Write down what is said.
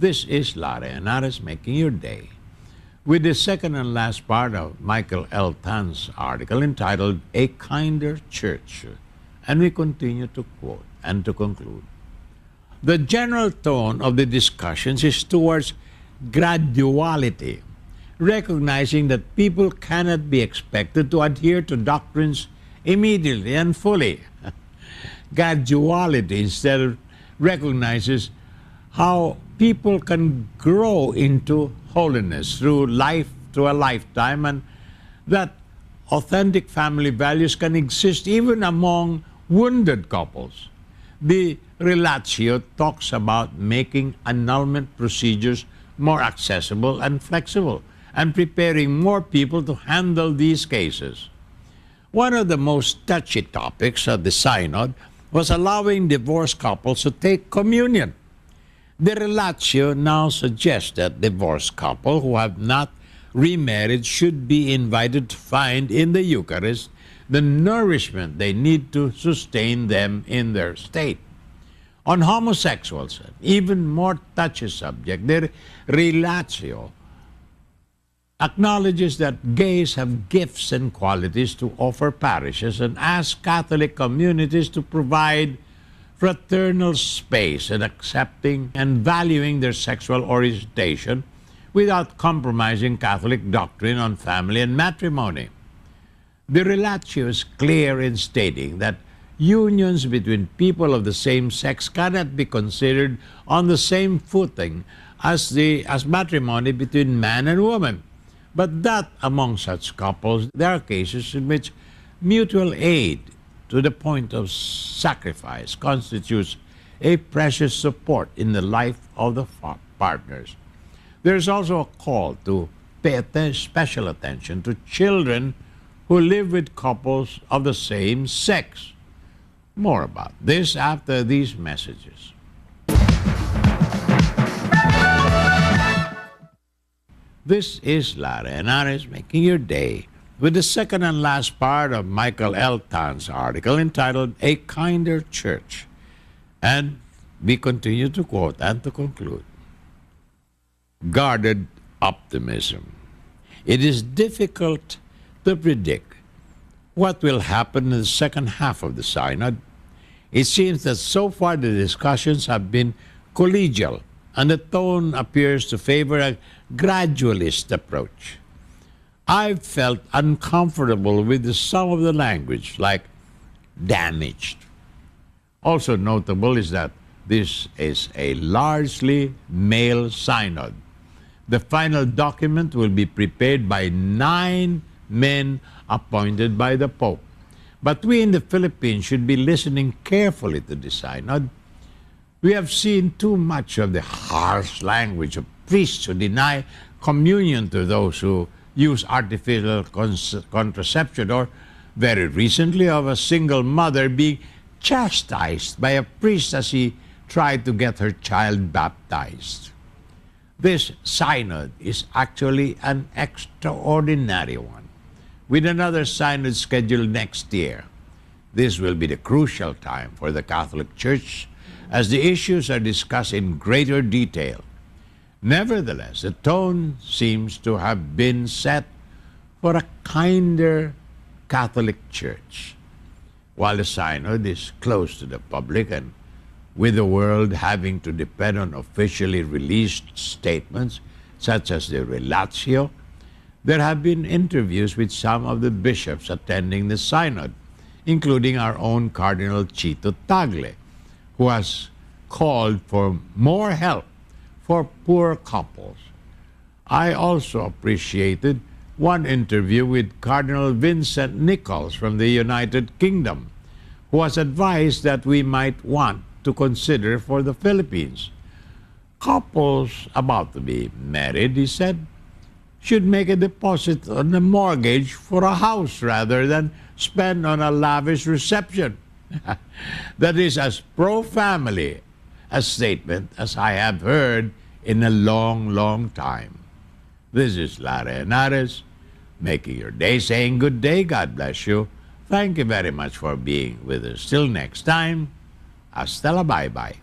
This is Lara Henares making your day with the second and last part of Michael L. Tan's article entitled A Kinder Church. And we continue to quote and to conclude. The general tone of the discussions is towards graduality, recognizing that people cannot be expected to adhere to doctrines immediately and fully. Graduality instead recognizes how people can grow into holiness through a lifetime, and that authentic family values can exist even among wounded couples. The Relatio talks about making annulment procedures more accessible and flexible, and preparing more people to handle these cases. One of the most touchy topics of the Synod was allowing divorced couples to take communion. The Relatio now suggests that divorced couples who have not remarried should be invited to find in the Eucharist the nourishment they need to sustain them in their state. On homosexuals, an even more touchy subject, the Relatio acknowledges that gays have gifts and qualities to offer parishes and asks Catholic communities to provide fraternal space and accepting and valuing their sexual orientation without compromising Catholic doctrine on family and matrimony. The Relatio is clear in stating that unions between people of the same sex cannot be considered on the same footing as matrimony between man and woman, but that among such couples there are cases in which mutual aid to the point of sacrifice constitutes a precious support in the life of the partners. There is also a call to pay special attention to children who live with couples of the same sex. More about this after these messages. This is Lara Henares making your day with the second and last part of Michael L. Tan's article entitled A Kinder Church. And we continue to quote and to conclude. Guarded optimism. It is difficult to predict what will happen in the second half of the Synod. It seems that so far the discussions have been collegial, and the tone appears to favor a gradualist approach. I've felt uncomfortable with some of the language, like damaged. Also notable is that this is a largely male synod. The final document will be prepared by 9 men appointed by the Pope. But we in the Philippines should be listening carefully to the synod. We have seen too much of the harsh language of priests who deny communion to those who use artificial contraception, or very recently of a single mother being chastised by a priest as he tried to get her child baptized. This synod is actually an extraordinary one, with another synod scheduled next year. This will be the crucial time for the Catholic Church as the issues are discussed in greater detail. Nevertheless, the tone seems to have been set for a kinder Catholic Church. While the synod is close to the public and with the world having to depend on officially released statements such as the Relatio, there have been interviews with some of the bishops attending the synod, including our own Cardinal Chito Tagle, who has called for more help for poor couples. I also appreciated one interview with Cardinal Vincent Nichols from the United Kingdom, who has advised that we might want to consider for the Philippines. Couples about to be married, he said, should make a deposit on a mortgage for a house rather than spend on a lavish reception. That is as pro-family a statement as I have heard in a long, long time. This is Lara Henares, making your day, saying good day, God bless you. Thank you very much for being with us. Till next time, hasta la bye-bye.